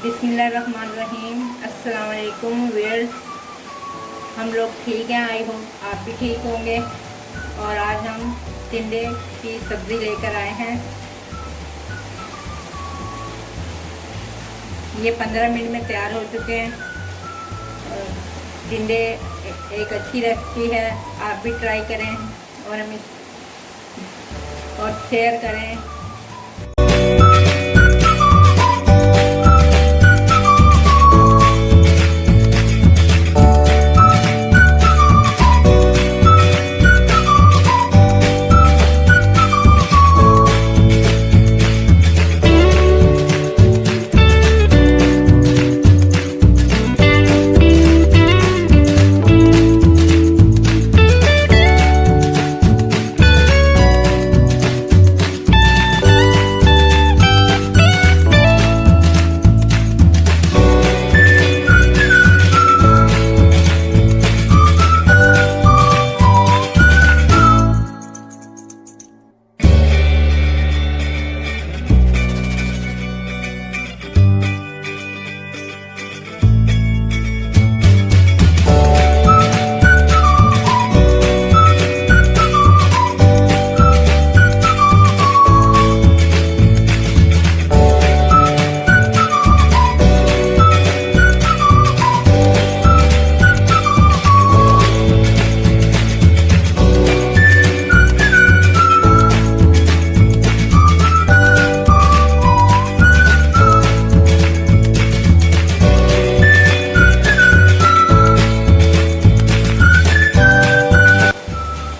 बिस्मिल्लाहिर्रहमानिर्रहीम। अस्सलाम वालेकुम व्यूअर्स, हम लोग ठीक हैं। आई होप आप भी ठीक होंगे। और आज हम टिंडे की सब्ज़ी लेकर आए हैं। ये 15 मिनट में तैयार हो चुके हैं। टिंडे एक अच्छी रेसिपी है, आप भी ट्राई करें और हमें और शेयर करें।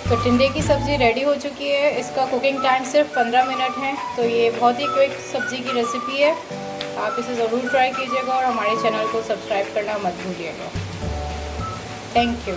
तो टिंडे की सब्ज़ी रेडी हो चुकी है। इसका कुकिंग टाइम सिर्फ 15 मिनट है। तो ये बहुत ही क्विक सब्ज़ी की रेसिपी है। आप इसे ज़रूर ट्राई कीजिएगा और हमारे चैनल को सब्सक्राइब करना मत भूलिएगा। Thank you.